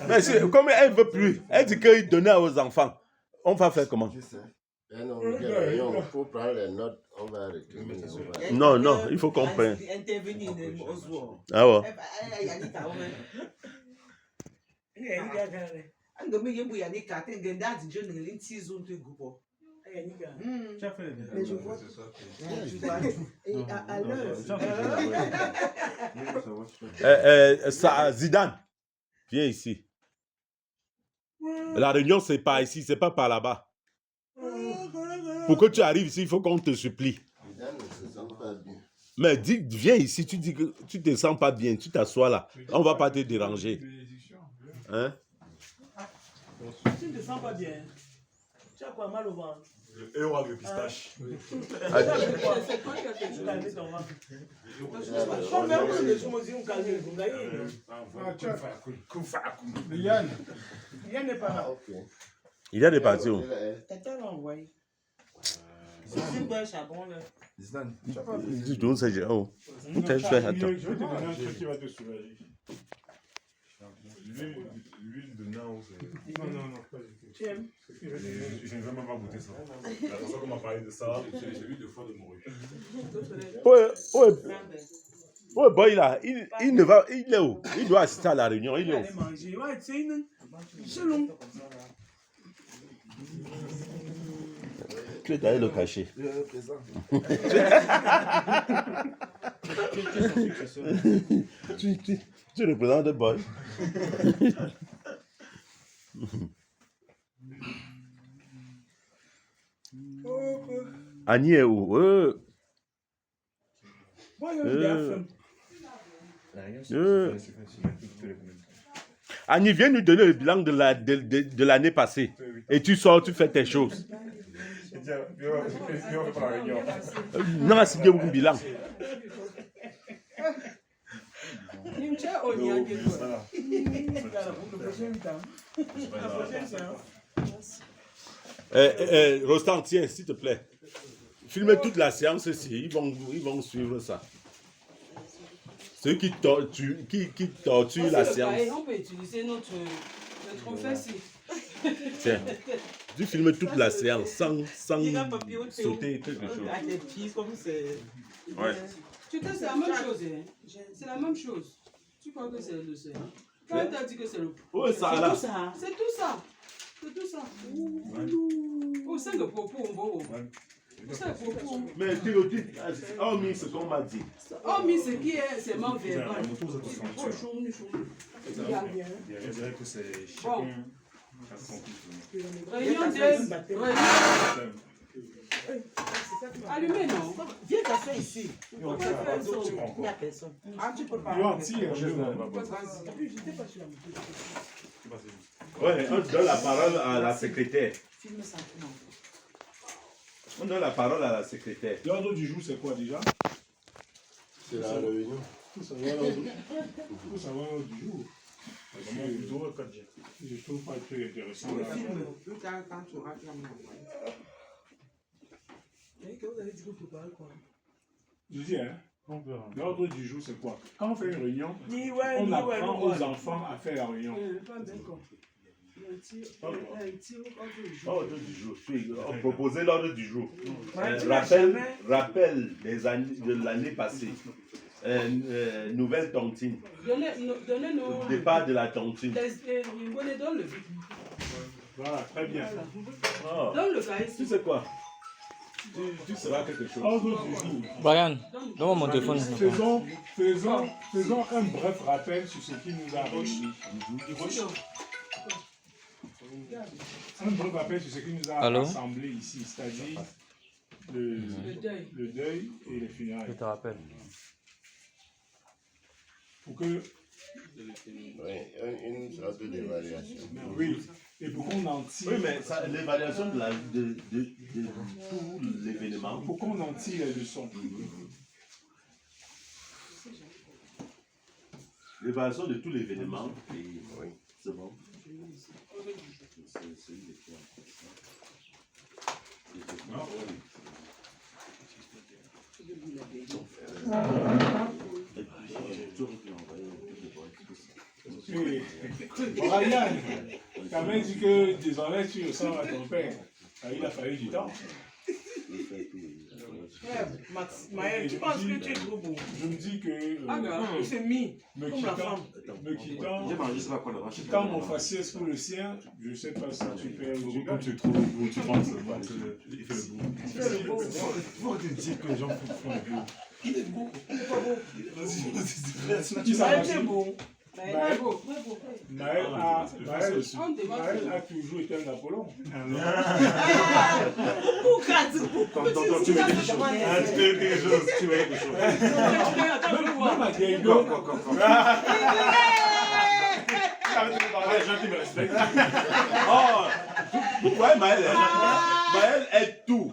Mais si, comme elle ne veut plus, elle dit qu'il donnait aux enfants. On va faire comment? Tu sais. Il faut prendre les notes, on va retenir. Non, non, il faut qu'on prenne. Intervenir. Ah ouais. Mais je vois. Et à l'heure. Ça, Zidane, viens ici. La réunion, c'est pas ici, c'est pas par là-bas. Pour que tu arrives ici, il faut qu'on te supplie. Zidane ne se sent pas bien. Mais dis, viens ici, tu dis que tu te sens pas bien, tu t'assois là. On va pas te déranger. Hein? Tu ne te sens pas bien. Tu as quoi, mal au ventre? Le héros avec le pistache. C'est quoi qui a fait calmer ton ventre? Quand même, on est choisi, on calme, vous gagnez. Yann n'est pas là. Il y a des parties. Tata l'a envoyé. C'est quoi le charbon là? Du tout, c'est oh. Où t'as fait, attends. Je vais te donner un truc qui va te soulager. L'huile de nao, c'est... Non, pas du tout. Tu aimes? Je n'ai vraiment pas goûté ça. La personne qui m'a parlé de ça, c'est l'huile de foie de morue. Ouais, boy là, il ne va, il est où? Il doit assister à la réunion, il est où? Ouais, c'est une... C'est long. Tu es allé le cacher. Tu représentes le boy. Annie est où? Annie, viens nous donner le bilan de l'année passée. Et tu sors, tu fais tes choses. Non, c'est bien un bilan. Rostand, tiens, s'il te plaît. Filmez toute la séance ici. Ils vont suivre ça. Ceux qui torturent la séance. On peut utiliser notre fessier. Tiens, tu filmes toute la séance sans sauter quelque chose. Ouais. Tu sais, c'est la même chose. C'est la même chose. Tu crois que c'est le seul. Quand on t'a dit que c'est le... Oui, ça là. C'est tout ça. C'est tout ça. Oh, c'est le propos, on va. C'est le propos. Mais tu le dis, hormis ce qu'on m'a dit. Hormis ce qui est seulement verbal. Je dirais que c'est chacun. Réunion 2. Allumez, non? Viens t'asseoir ici. Il n'y a personne. Ah, tu peux pas. Ouais, on donne la parole à la secrétaire. On donne la parole à la secrétaire. L'ordre du jour, c'est quoi déjà? C'est la réunion. Il faut savoir l'ordre du jour. Je trouve pas très intéressant. Je dis, hein, l'ordre du jour, c'est quoi? Quand on fait une réunion, on apprend aux enfants à faire la réunion. L'ordre du jour, proposer l'ordre du jour. Rappel de l'année passée. Nouvelle tontine. Donnez-nous. Départ de la tontine. Voilà, très bien. Oh. Donne le cahier. Tu sais quoi? Tu seras quelque chose. Ordre du jour. Brian, donne-moi mon téléphone. Faisons un bref rappel sur ce qui nous a réunis. Un bref rappel sur ce qui nous a rassemblés ici, c'est-à-dire le deuil et les funérailles. Je te rappelle. Pour que... Oui, une sorte d'évaluation. Oui, et pour qu'on en tire... Oui, mais l'évaluation de tout l'événement. Pour qu'on en tire les leçons. L'évaluation de tout l'événement. Oui. C'est bon. Ryan, quand même dit que désormais tu ressembles à ton père. Il a fallu du temps. Maël, tu penses que tu es trop beau? Je me dis que Il s'est mis me comme la femme. quittant mon faciès pour le sien, je ne sais pas si tu perds ou Comme tu es trop beau, tu penses il fait le beau. Tu fais le beau. Il faut te dire que les gens font le beau. Il est beau. Il est pas beau. Qui ça va Maël, tu es beau. Maël, beau. Maël a toujours été un Apollon. Pourquoi tu Tu veux quelque chose. Tu veux quelque chose. Même à Diego, Les gens qui me respectent. Oh, ouais, Maël est tout.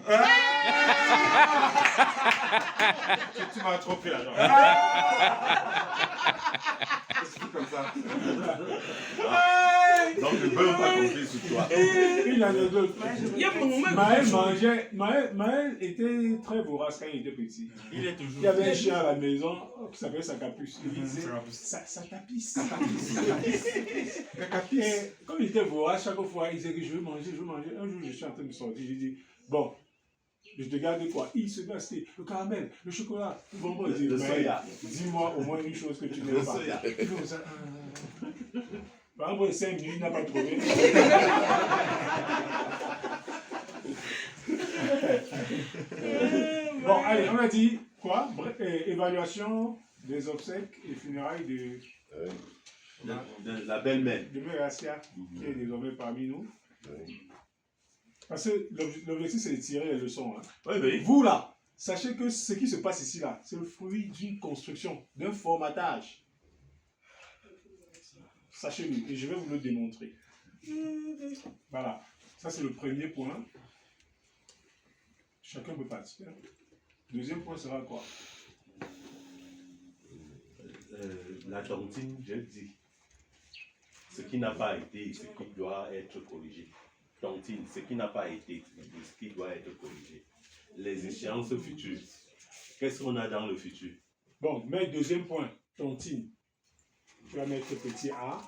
Tu m'as trop pris la jambe. Comme ça. Donc je ne peux pas compter sur toi. une anecdote. Il y a mon moment. Maël était très vorace quand il était petit. Il est toujours. Il y avait un chien à la maison qui s'appelait sa capuce. Il disait sa tapisse. Et comme il était vorace, chaque fois il disait que je veux manger. Un jour je suis en train de sortir, j'ai dit bon, je te garde quoi? Il se met à citer le caramel, le chocolat, le bonbon. Il dit Le soya. Dis-moi au moins une chose que tu n'aimes pas. Par exemple, 5 minutes, il n'a pas trouvé. Bon, allez, on a dit quoi? Évaluation des obsèques et funérailles De la belle-mère. de Méracia, qui est désormais parmi nous. Parce que l'objectif, c'est de tirer les leçons. Hein. Oui. Vous, là, sachez que ce qui se passe ici, là, c'est le fruit d'une construction, d'un formatage. Sachez-le, et je vais vous le démontrer. Voilà, ça c'est le premier point. Chacun peut participer. Deuxième point sera quoi? La tontine, je dis. Ce qui n'a pas été, ce qui doit être corrigé. Tontine, ce qui n'a pas été, ce qui doit être corrigé. Les échéances futures. Qu'est-ce qu'on a dans le futur? Bon, mais deuxième point, tontine. Tu vas mettre petit A.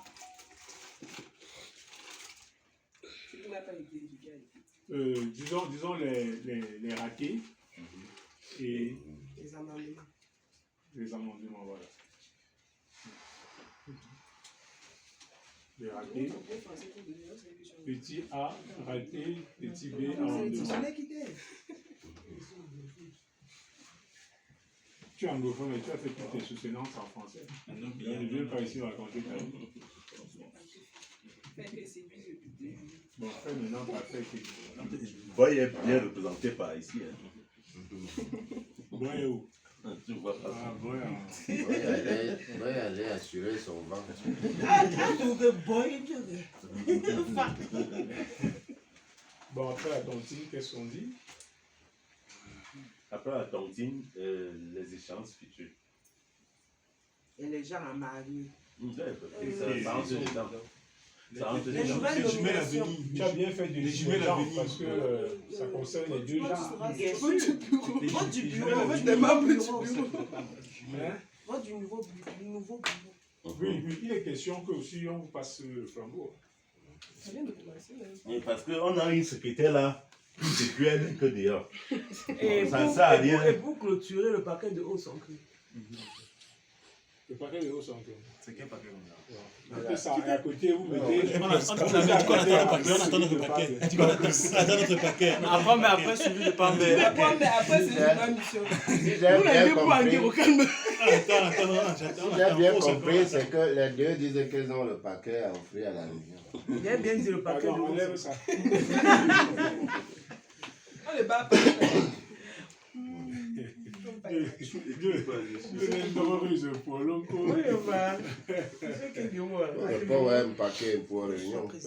Disons les ratés et les amendements, voilà. Les ratés, petit A, raté, petit B, amendement. Tu es anglophone, mais tu as fait toutes tes soutenances en français. Je ne vais pas ici raconter ta vie. Bon, fais maintenant ta fête. Boy est bien représenté par ici. Bon, et où? Tu vois pas ça. Ah, bon, doit aller assurer son ventre. Bon, après la tontine, qu'est-ce qu'on dit? Après la tontine, les échéances futures. Et les gens à marier. Ça entre dedans. Ça entre Les dedans. nouvelles nominations. Tu as bien fait de dire les gens parce que ça concerne les deux genres. Bien sûr. Vote du bureau. Vote des membres du bureau. Hein? Vote du nouveau bureau. Oui, il est question que aussi on vous passe le flambeau. Parce qu'on a une secrétaire là, qui se cueille que dehors. Et Ça ne sert à rien. pour clôturer le paquet de haut sans cri. Le paquet de haut sans cœur. C'est quel paquet on a? Après ça, à côté, vous mettez. On attend notre paquet. On attend notre paquet. Après, suivi de Pambé. Mais après, c'est une mission. Si j'ai bien compris, c'est que les deux disent qu'ils ont le paquet à offrir à la réunion. Il a bien dit le paquet de Pardon, haut enlève sans ça. On les bat. Oui, bah. C'est que du moins. On peut avoir un paquet pour réunion. Si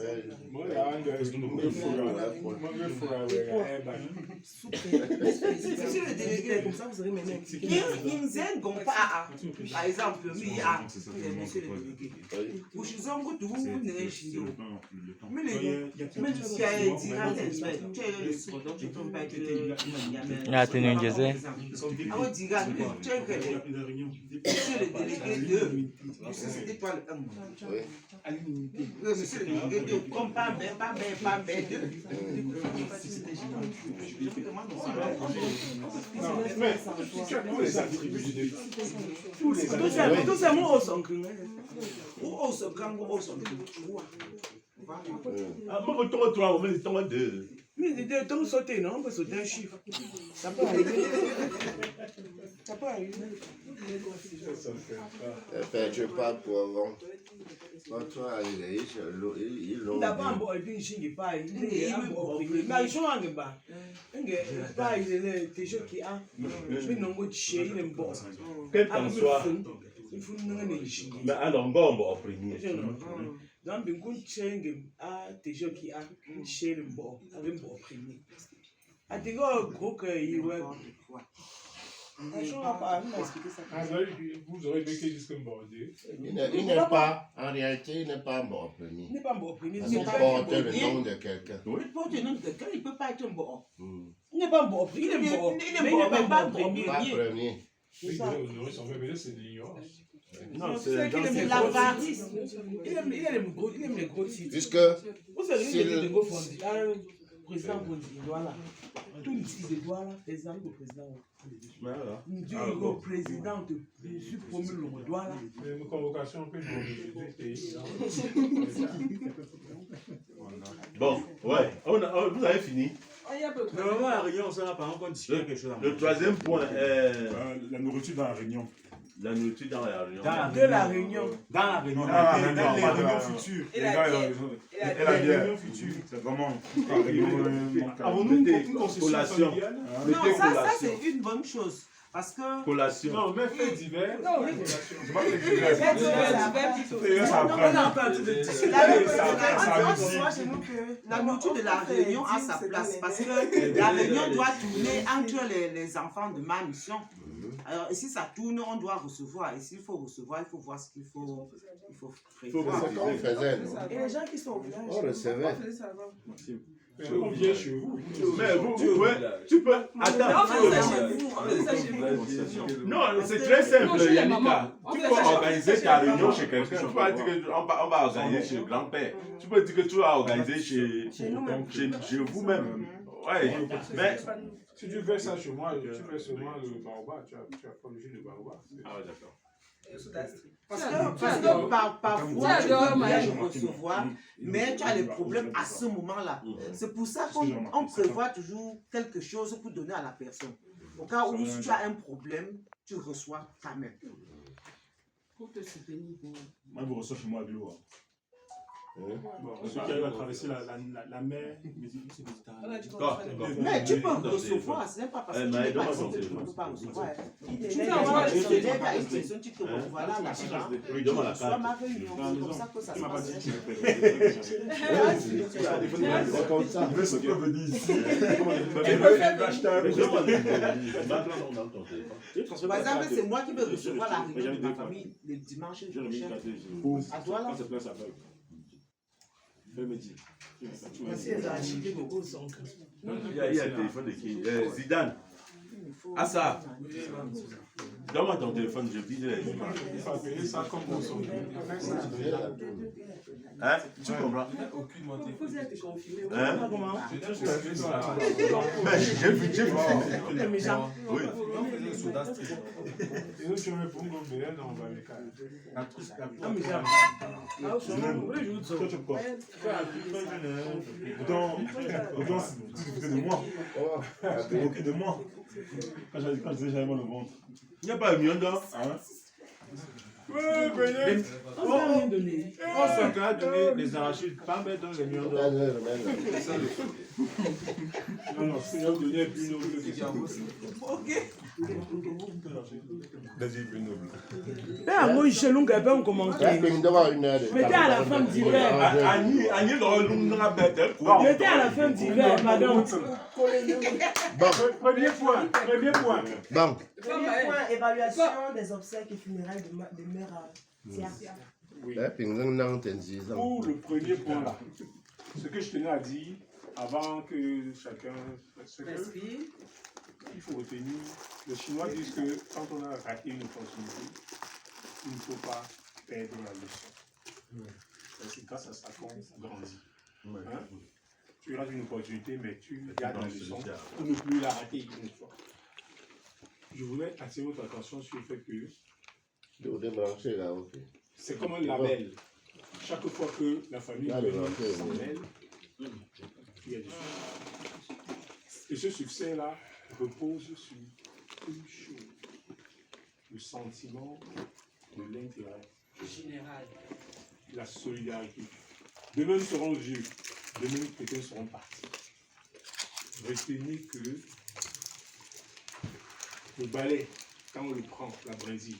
le délégué est comme ça, vous aurez maintenant expliqué. Il nous aide comme pas. Par exemple, lui, monsieur le délégué. Ushizo tu n'es mais Ah, t'es une me diras, tu es quel est La réunion. monsieur le délégué 2. Monsieur, c'était toi le 1. Oui. Monsieur le délégué 2, comme pas B2. Mais tu as tous les attributs de tous les attributs. Tout c'est moi au son cru. Ou au son cru, ou au son cru. Ah, moi, retourne toi, on met le temps de. Mais les deux tombent sauter, non? On peut sauter un chiffre. Ça peut arriver. Ça peut arriver. Je parle pour avant. Quand toi, ils l'ont D'abord, dit. bon, et puis je ne pas. Il est un bon. Mais ils sont en bas. Il est déjà qui a. Je n'ai pas de chien, il est bon. Quel temps soit. Il faut nous Mais alors, on va opprimer. donc bin kun chenge a tejo ki a share mbo avec mbo primi atigo groupe iwe je pas m'expliquer ça. Vous aurez vécu jusqu'à Bordeaux. Il n'est pas, en réalité, il n'est pas mort premier. Il n'est pas mbo primi. Il porte le nom de quelqu'un. Il porte le nom de quelqu'un, il ne peut pas être mbo. Il n'est pas mbo primi, il est mbo. Mais il n'est pas premier. Pas premier. C'est ça. C'est de l'ignorance. Non, c'est l'avarice. Il aime les gros titres. Puisque Vous savez, il est gros fondi. Président Fondi, voilà. Tout le titre de voilà, exemple du président. Nous disons le président de suis promu le voilà. Une convocation peut nous pays. Bon, ouais, vous avez fini. Normalement, la réunion, ça va par exemple discuter quelque chose. Le troisième point est La nourriture dans la réunion. la nourriture dans la réunion. De la réunion. Dans la réunion. Dans les réunions futures. Et la bière. Et la Les bière. réunions futures. C'est vraiment la réunion. Avons-nous une concession collation. familiale? Non, ça c'est une bonne chose. Parce que. Collation. Non, mais fait divers. Non, oui. C'est pas que je Ça La nourriture de la réunion a sa place parce que la réunion doit tourner entre les enfants de ma mission. Alors, et si ça tourne, on doit recevoir. Et s'il faut recevoir, il faut voir ce qu'il faut prévoir. c'est qu'on faisait, non? Et les gens qui sont au village, On recevait. On vient chez vous. Mais vous, ouais, tu peux. Attends. on fait ça chez vous. On fait ça chez vous. Non, c'est très simple, Non, chez la Yannicka. maman. On Tu fait peux ça chez organiser vous. ta réunion chez quelqu'un. Tu peux pas dire qu'on va organiser chez le grand-père. Tu peux dire que tu vas organiser chez vous-même. Ouais, mais. Si tu fais ça chez moi, tu fais seulement le baobab, tu as pas le jus de baobab. Ah ouais, d'accord. Parce que parfois, tu veux bien recevoir, mais tu as les problèmes à ce moment-là. C'est pour ça qu'on prévoit toujours quelque chose pour donner à la personne. Au cas où si tu as un problème, tu reçois quand même. Pour te soutenir. Moi, je reçois chez moi de l'eau. Ceux qui arrivent à traverser la mer, Mais tu peux recevoir, ce n'est pas parce que tu n'es pas ici que tu ne peux pas recevoir. Tu peux envoyer une lettre à une personne, tu te revois là, l'argent. Oui, demande la Soit carte. ma réunion, c'est comme ça que ça se passe. Comme ça. Il veut ce qu'il veut dire ici. Par exemple, c'est moi qui vais recevoir la réunion de ma famille le dimanche prochain. À toi là. Merci les archives de haut son. Il y a un téléphone de qui Zidane. Ah ça. Donne-moi ton téléphone, je dis les Il faut appeler ça comme on s'en Hein? Tu comprends? Vous êtes confirmé. Hein? Mais j'ai vu. Oui. Et nous, tu veux pour nous, mais on va les calmer. Autant si tu faisais de moi. Tu te moquais de moi. Quand je disais j'avais mal au ventre. Il n'y a pas un million d'or. Oui, Benet. On n'a rien donné. On s'en donner les arachides, pas mettre dans les millions d'or. Non, c'est un donné plus noble. Ok. Mettez à la fin d'hiver. Mettez à la fin d'hiver, pardon. Premier point. Bon. Premier point, évaluation des obsèques et funérailles de mère à Tia. Pour le premier point là, ce que je tenais à dire avant que chacun il faut retenir, les Chinois disent que quand on a raté une opportunité, il ne faut pas perdre la leçon. C'est grâce à ça qu'on grandit. Hein? Tu rates une opportunité, mais tu gardes la leçon pour ne plus la rater une fois. Je voulais attirer votre attention sur le fait que c'est comme un label. Chaque fois que la famille s'en mêle, il y a du succès. Et ce succès-là repose sur une chose, le sentiment de l'intérêt Général. la solidarité. Demain, nous serons vieux. Demain, quelqu'un seront partis. Retenez que le balai, quand on le prend, la brindille,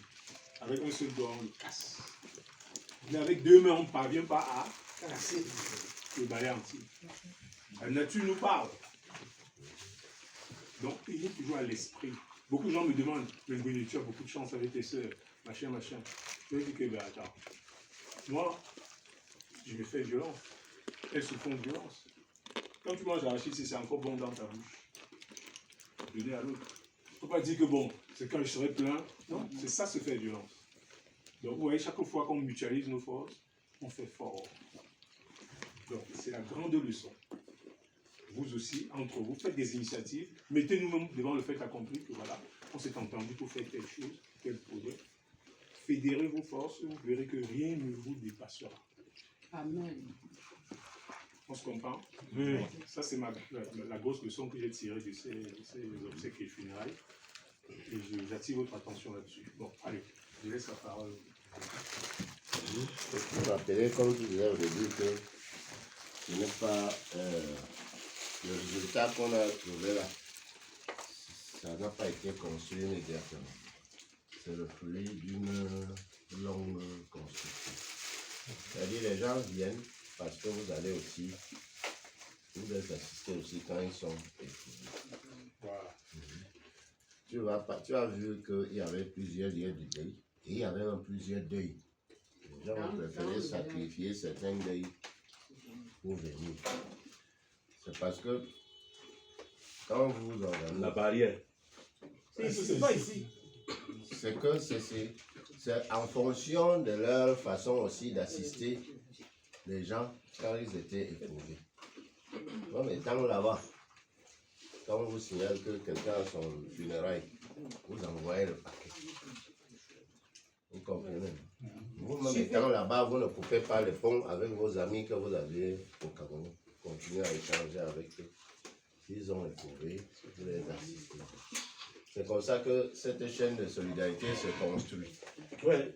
avec un seul doigt, on le casse. Mais avec deux mains, on ne parvient pas à casser le balai entier. La nature nous parle. Donc, ayez toujours à l'esprit. Beaucoup de gens me demandent, mais Gwyneth, tu as beaucoup de chance avec tes soeurs, machin. Je leur dis que, ben attends, moi, je me fais violence. Elles se font violence. Quand tu manges l'arachide, c'est encore bon dans ta bouche. Donner à l'autre. Il ne faut pas dire que bon, c'est quand je serai plein. Non, c'est ça se fait violence. Donc, vous voyez, chaque fois qu'on mutualise nos forces, on fait fort. Donc, c'est la grande leçon. Vous aussi, entre vous, faites des initiatives. Mettez nous-mêmes devant le fait accompli que voilà, on s'est entendu pour faire telle chose, tel projet. Fédérez vos forces, vous verrez que rien ne vous dépassera. Amen. On se comprend? Oui. Ça, c'est la grosse leçon que j'ai tirée de ces obsèques et funérailles. Et j'attire votre attention là-dessus. Bon, allez, je laisse la parole. Je me rappelais, comme tu disais au début, que ce n'est pas le résultat qu'on a trouvé là. Ça n'a pas été construit immédiatement. C'est le fruit d'une longue construction. C'est-à-dire les gens viennent parce que vous allez aussi, vous êtes assistés aussi quand ils sont éprouvés. Voilà. Tu as vu qu'il y avait plusieurs lieux de deuil et il y avait même plusieurs deuils. Les gens ont préféré sacrifier certains deuils pour venir. C'est parce que quand vous organisez... La barrière. C'est pas ici. C'est que c'est en fonction de leur façon aussi d'assister les gens quand ils étaient éprouvés. Comme étant là-bas, quand on vous signale que quelqu'un a son funérail, vous envoyez le paquet. Vous comprenez? Vous-même étant là-bas, vous ne coupez pas les ponts avec vos amis que vous avez au Cameroun. Continuez à échanger avec eux. S'ils ont éprouvé, vous les assistez. C'est comme ça que cette chaîne de solidarité se construit. Ouais.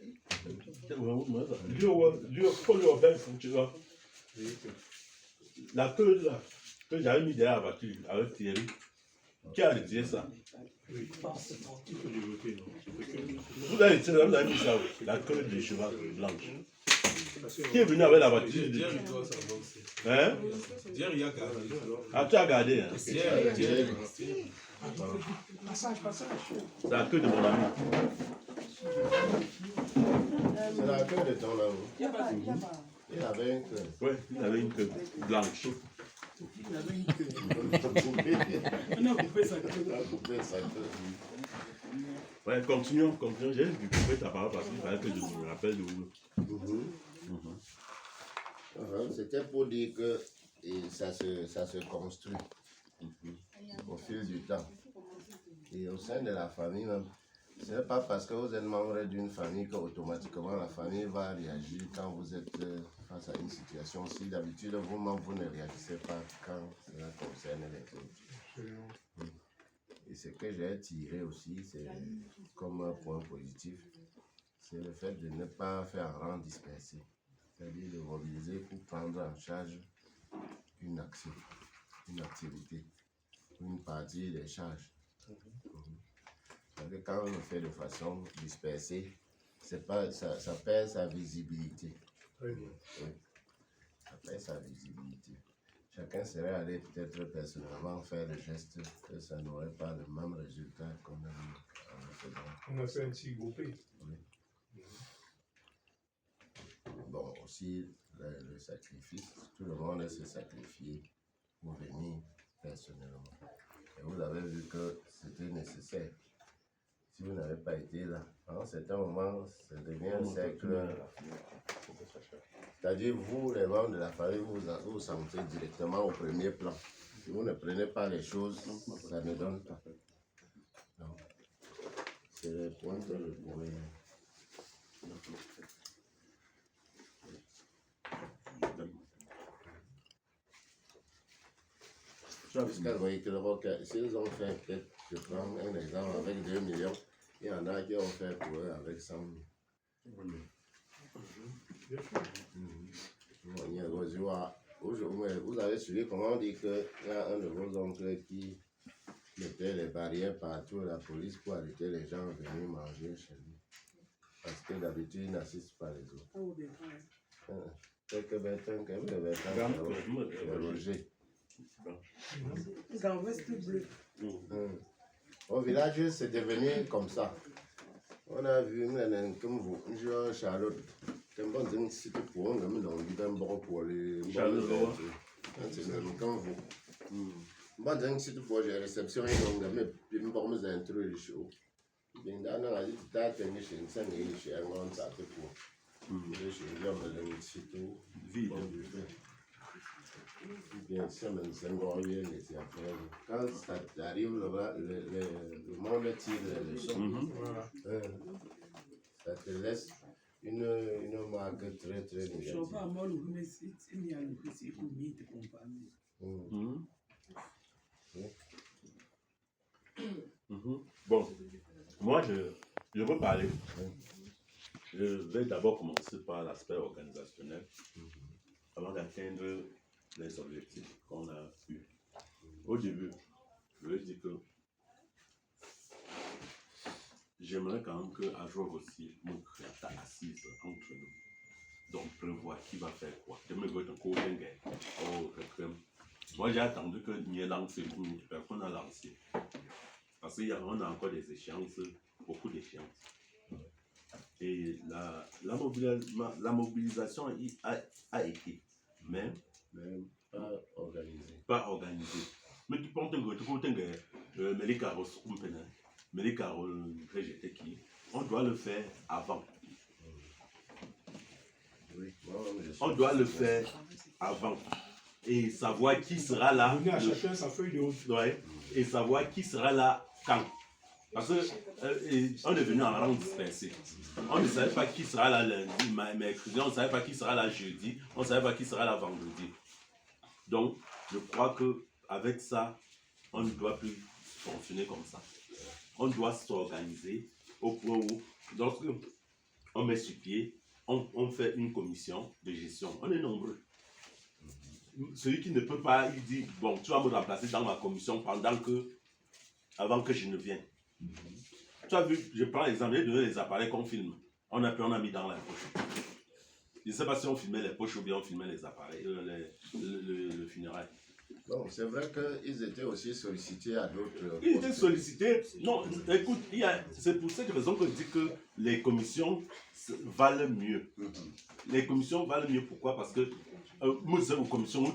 La queue là, que j'avais mis derrière la voiture avec Thierry, qui a retiré ça? Oui. Vous avez retiré, vous avez mis ça, la queue du cheval blanche. Qui est venu avec la voiture? Hein? Ah, tu as gardé, hein? Passage. C'est la queue de mon ami. C'est la queue de ton ami. Il avait une queue. Oui, il avait une queue blanche. Il avait une queue. On a coupé sa queue. Ouais, continuons. J'ai coupé ta parole parce qu'il fallait que je me rappelle de vous. C'était pour dire que ça se construit au fil du temps. Et au sein de la famille même, ce n'est pas parce que vous êtes membre d'une famille qu'automatiquement la famille va réagir quand vous êtes face à une situation. Si d'habitude vous-même vous ne réagissez pas quand cela concerne les autres. Et ce que j'ai tiré aussi, c'est comme un point positif, c'est le fait de ne pas faire rang dispersé. C'est-à-dire de mobiliser pour prendre en charge une action, une activité, une partie des charges. Parce que quand on le fait de façon dispersée, ça perd sa visibilité. Oui. Ça perd sa visibilité. Chacun serait allé peut-être personnellement faire le geste que ça n'aurait pas le même résultat qu'on a eu en le faisant. On a fait un petit groupé. Oui. Bon, aussi le sacrifice, tout le monde s'est sacrifié pour venir personnellement. Et vous avez vu que c'était nécessaire. Si vous n'avez pas été là, à un certain moment, ça devient un cercle. C'est-à-dire, vous, les membres de la famille, vous vous sentez directement au premier plan. Si vous ne prenez pas les choses, ça ne donne pas. Donc, c'est le point que je pourrais. Jusqu'à voyer que le rock, s'ils ont fait peut-être, je prends un exemple avec 2 millions, il y en a qui ont fait pour eux avec 100 000. Vous avez suivi comment on dit qu'il y a un de vos oncles qui mettait les barrières partout à la police pour arrêter les gens à venir manger chez lui. Parce que d'habitude, ils n'assistent pas les autres. Quelques bêtins, le Roger. Dans veste bleu. Au village, c'est devenu comme ça. On a vu, comme vous, Charlotte, comme on dit, si tu pourrais, on a dit un bon pour les. Charlotte, comme vous. Moi, si tu pourrais, j'ai réception, on a mis une bonne intro du show. Bien, dans la vie, tu as tenu chez une scène et chez un grand tapé pour. Je suis l'homme de l'Institut. Vide. Bien sûr, même si on revient, c'est après. Quand ça arrive, le monde tire les leçons. Ça te laisse une marque très très négative. Bon, moi je veux parler. Je vais d'abord commencer par l'aspect organisationnel avant d'atteindre les objectifs qu'on a eus. Au début, je vais dire que j'aimerais quand même qu'un jour aussi, nous créons assise entre nous. Donc, prévoir qui va faire quoi. Je me veux encore moi, j'ai attendu que nous ayons lancé, personne n'a lancé. Parce qu'on a encore des échéances, beaucoup d'échéances. Et la mobilisation a été, mais pas organisé. Pas organisé. Mais tu penses que on doit le faire avant. Oui, on doit le faire avant. Et savoir qui sera là. Donner à chacun sa feuille de route. Ouais, et savoir qui sera là quand. Parce qu'on est venu en rang dispersé. On ne savait pas qui sera là lundi, mercredi, on ne savait pas qui sera là jeudi, on ne savait pas qui sera là vendredi. Donc, je crois qu'avec ça, on ne doit plus fonctionner comme ça. On doit s'organiser au point où, lorsque on met sur pied, on fait une commission de gestion. On est nombreux. Celui qui ne peut pas, il dit, bon, tu vas me remplacer dans ma commission avant que je ne vienne. Tu as vu, je prends l'exemple, j'ai donné les appareils qu'on filme. On a mis dans la poche. Je ne sais pas si on filmait les poches ou bien on filmait les appareils, le funérail. Bon, c'est vrai qu'ils étaient aussi sollicités à d'autres. Ils étaient sollicités. Non, écoute, c'est pour cette raison que je dis que les commissions valent mieux. Les commissions valent mieux, pourquoi? Parce que moi, c'est aux commissions,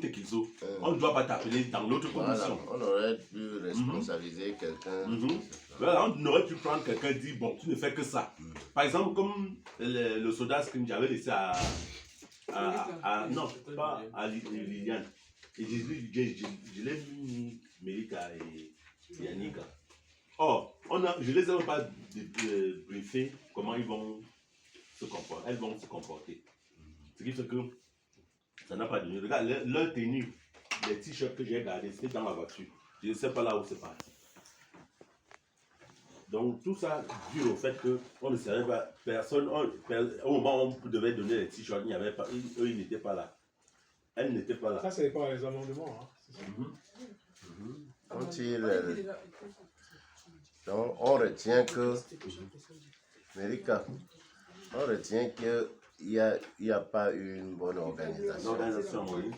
on ne doit pas t'appeler dans l'autre commission. Voilà, on aurait pu responsabiliser quelqu'un. Voilà, on aurait pu prendre quelqu'un et dire, bon, tu ne fais que ça. Par exemple, comme le soda que j'avais laissé non, pas à Liliane. Et je l'ai mis Mélika et Yannicka. Or, je ne les ai pas briefés comment ils vont se comporter. Elles vont se comporter. Ce qui fait que ça n'a pas donné. Regarde, leur tenue, les t-shirts que j'ai gardés, c'était dans la voiture. Je ne sais pas là où c'est parti. Donc tout ça dû au fait qu'on ne savait pas, personne, au moment où on devait donner les t-shirts, il n'y avait pas, eux ils n'étaient pas là. Elles n'étaient pas là. Ça c'est pas les amendements. Quand donc on retient que, Mérika, on retient qu'il n'y a pas eu une bonne organisation. L'organisation, oui.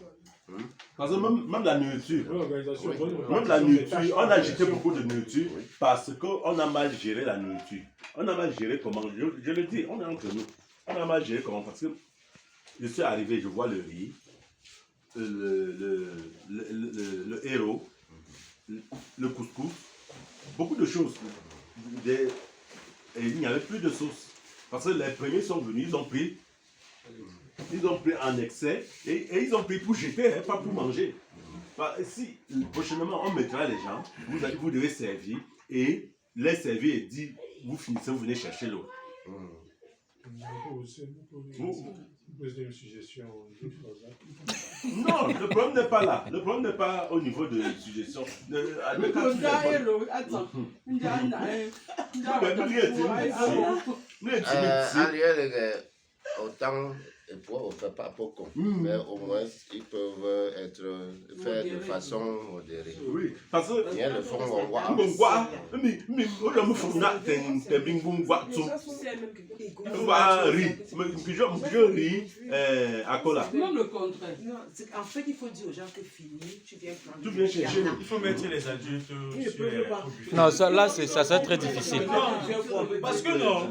Parce que même la nourriture, Oui. même la nourriture, on a jeté beaucoup de nourriture parce qu'on a mal géré la nourriture. On a mal géré comment, je le dis, on est entre nous. On a mal géré comment, parce que je suis arrivé, je vois le riz, le héros, le couscous, beaucoup de choses. Et il n'y avait plus de sauce. Parce que les premiers sont venus, ils ont pris en excès et ils ont pris pour jeter, hein, pas pour manger. Bah, si prochainement on mettra les gens, vous devez servir et les servir et dire vous finissez, vous venez chercher l'autre. Poser une suggestion. Non, le problème n'est pas là. Le problème n'est pas au niveau de suggestion. Autant on ne fait pas beaucoup, mais au moins ils peuvent être faits de façon modérée. Oui, parce que bien le fond on voit. Même le contraire. Non, en fait, il faut dire aux gens que fini, tu viens prendre. Tu viens chercher. Il faut mettre les adultes sur les... Non, ça, là, ça serait très difficile. Non, parce que non,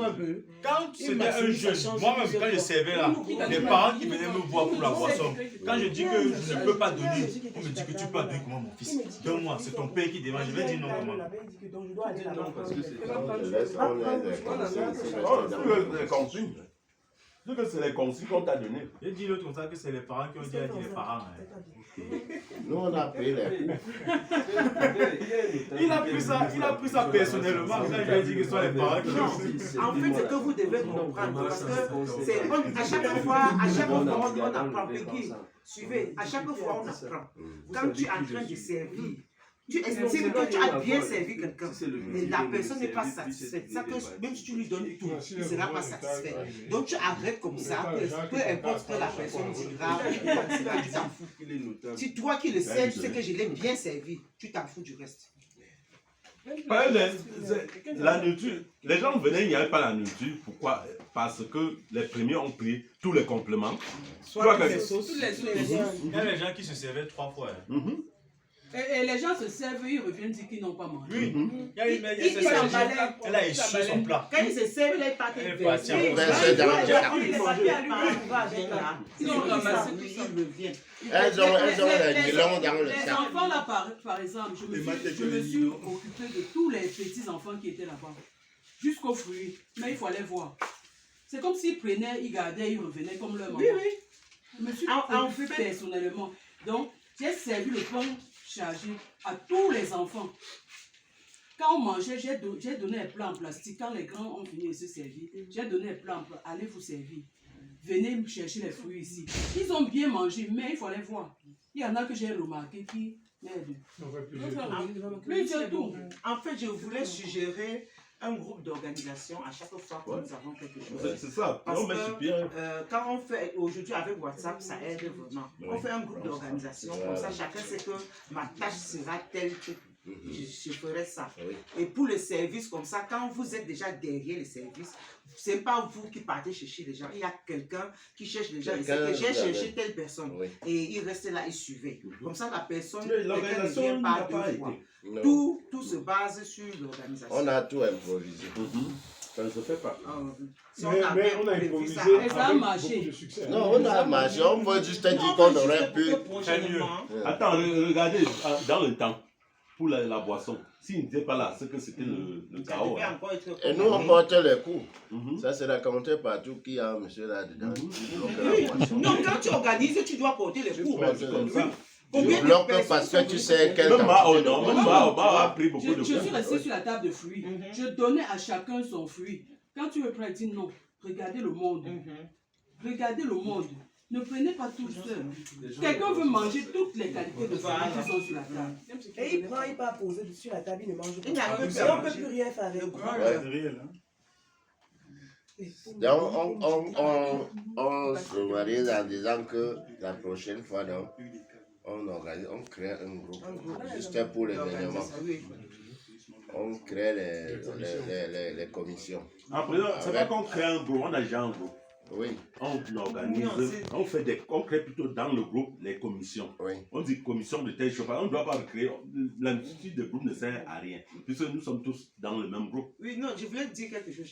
quand c'était un jeune, moi-même, quand je servais là, les parents qui venaient me voir pour la boisson, quand je dis que je ne peux pas donner, on me dit que tu peux pas donner comment mon fils. Donne-moi, c'est ton père qui demande, je vais dire non comment. Non, parce que c'est les consignes. C'est les consignes qu'on t'a données. J'ai dit l'autre comme ça que c'est les parents qui ont dit à les parents. Nous on a pris les coups. Il a pris ça personnellement. Quand je lui ai dit que ce sont les parents qui En fait, c'est que vous devez comprendre parce que c'est à chaque fois, on apprend. Suivez, à chaque fois on apprend. Quand tu es en train de servir, tu estimes que tu as bien servi quelqu'un, mais la personne n'est pas satisfaite. Ça que même si tu lui donnes tout, il ne sera pas satisfait. Donc tu arrêtes comme ça, peu importe ce que la personne dira, tu t'en fous. Si toi qui le sais, tu sais que je l'ai bien servi, tu t'en fous du reste. La nourriture, les gens venaient, il n'y avait pas la nourriture. Pourquoi? Parce que les premiers ont pris tous les compléments. Soit les sauces. Il y a les gens qui se servaient 3 fois. Et les gens se servent, ils reviennent dire qu'ils n'ont pas mangé. Oui, il y a une mère, elle a échoué son plat. Quand ils se servent, ils partent. Elle est partie en Ils ont ramassé tout ça. Elles ont les guilons dans le Les sac. enfants là, par exemple, je me suis occupé de tous les petits enfants qui étaient là-bas, jusqu'aux fruits, mais il faut aller voir. C'est comme s'ils prenaient, ils gardaient, ils revenaient comme leur maman. Oui, oui. Je me suis occupé personnellement. Donc, j'ai servi le pain chargé à tous les enfants. Quand on mangeait, j'ai donné un plat en plastique. Quand les grands ont fini de se servir, j'ai donné un plat en plastique. Allez vous servir. Venez me chercher les fruits ici. Ils ont bien mangé, mais il faut aller voir. Il y en a que j'ai remarqué qui... Merde. En fait, je voulais suggérer un groupe d'organisation à chaque fois que nous avons quelque chose. C'est ça. Parce que quand on fait, aujourd'hui avec WhatsApp, ça aide vraiment. On fait un groupe d'organisation, comme ça chacun sait que ma tâche sera telle que je ferai ça. Et pour le service comme ça, quand vous êtes déjà derrière le service, ce n'est pas vous qui partez chercher les gens. Il y a quelqu'un qui cherche les gens. Il sait que j'ai cherché telle personne. Et il reste là, il suivait. Comme ça, la personne ne vient pas deux fois. Tout se base sur l'organisation. On a tout improvisé. Ça ne se fait pas. Mais on a improvisé avec beaucoup de succès. Non, on a marché. On peut juste dire qu'on aurait pu. Attends, regardez, dans le temps, pour la boisson, s'il n'était pas là, c'est que c'était le chaos. Et nous, on porte les coups. Ça sera compté partout qui a un monsieur là-dedans. Non, quand tu organises, tu dois porter les coups. Tu bloques parce que tu sais quel temps. a pris beaucoup de Je suis resté sur la table de fruits. Je donnais à chacun son fruit. Quand tu veux prendre, dis non. Regardez le monde. Regardez le monde. Ne prenez pas tout seul. Quelqu'un veut manger toutes les qualités de fruits qui sont sur la table. Et il prend, il part poser sur la table, il ne mange pas. Il n'y a Et que on ne peut plus rien faire avec. Donc, on se marie en disant que la prochaine fois, donc, on crée un groupe juste pour l'événement. On crée les commissions. Après, c'est pas qu'on crée un groupe, on a déjà un groupe. Oui. On organise, Non, c'est- on crée plutôt dans le groupe les commissions. Oui. On dit commission de telle chose. On ne doit pas créer. L'institut de groupe ne sert à rien. Puisque nous sommes tous dans le même groupe. Oui, non, je voulais dire quelque chose.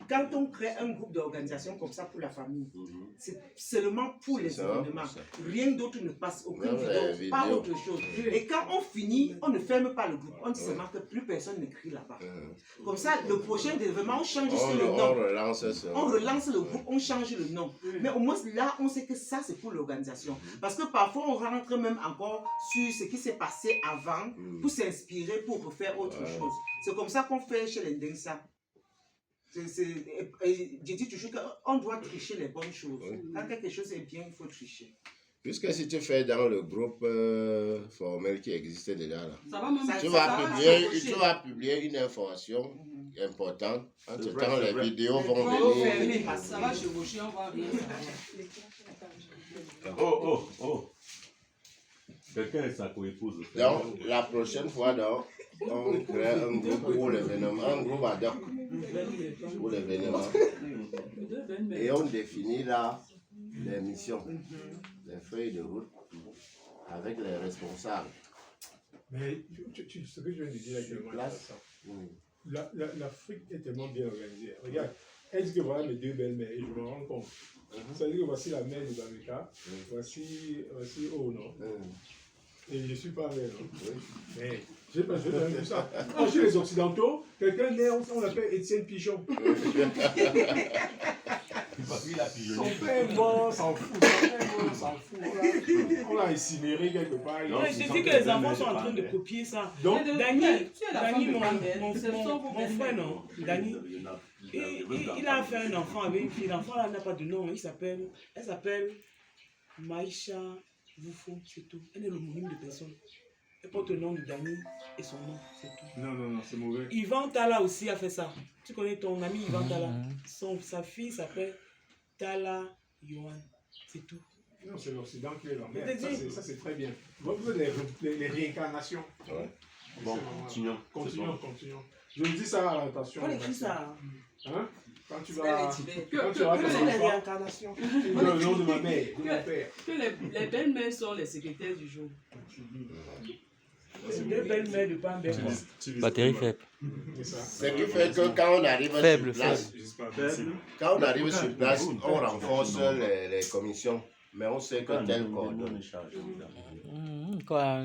Quand on crée un groupe d'organisation comme ça pour la famille, c'est seulement pour les Ça, événements. ça. Rien d'autre ne passe, aucune Même les vidéo, pas vidéos. autre chose. Et quand on finit, on ne ferme pas le groupe. On dit seulement que plus personne n'écrit là-bas. Comme ça, le prochain événement, on change juste le On nom. relance ça. On relance le groupe, on change le nom. Mais au moins là, on sait que ça, c'est pour l'organisation. Parce que parfois, on rentre même encore sur ce qui s'est passé avant pour s'inspirer, pour refaire autre chose. C'est comme ça qu'on fait chez les Densa. Je dis toujours qu'on doit tricher les bonnes choses. Quand quelque chose est bien, il faut tricher. Puisque si tu fais dans le groupe formel qui existait déjà là, Ça va même tu ça vas publier une information importante. Entre temps, C'est les vrai. vidéos vont va venir. fermer. Ça va chevaucher, on va rien savoir. Oh. Quelqu'un est sa coépouse. Donc, la prochaine fois, donc, on crée un groupe pour l'événement, un groupe ad hoc pour l'événement. Et on définit là les missions, les feuilles de route avec les responsables. Mais ce que je viens de dire actuellement, Place. l'Afrique est tellement bien organisée. Regarde, elle dit que voilà mes deux belles-mères et je me rends compte. Ça veut dire que voici la mère de Bameka, voici Oh non. Et je ne suis pas mère. Mais je n'ai pas vu ça. Quand chez les Occidentaux, quelqu'un naît, on l'appelle Étienne Pigeon. Son père est mort, s'en fout. On l'a incinéré quelque part. Je dis que les enfants sont en train de copier ça. Donc, Dani, mon mon frère, non, Dani, il a fait un enfant avec une fille. L'enfant là n'a pas de nom. Elle s'appelle Maïcha Voufo, c'est tout. Elle est l'homonyme de personne. Elle porte le nom de Dani et son nom, c'est tout. Non, c'est mauvais. Yvan Tala aussi a fait ça. Tu connais ton ami Yvan Tala. Sa fille s'appelle Tala Yohan, c'est tout. Non, c'est l'Occident qui est l'emmerde. Ça, c'est très bien. Vous avez les réincarnations. Bon, continuons. Je me dis ça à l'attention. On écrit ça. Hein? Quand tu vas. Que les réincarnations. Le nom de ma mère, de mon père. Que les belles-mères sont les secrétaires du jour. C'est deux belles-mères de Pambé. Batterie faible. Ce qui fait que quand on arrive Faible, sur place, quand on arrive sur place, on renforce les commissions. Mais on sait que tel coordonne. Quoi,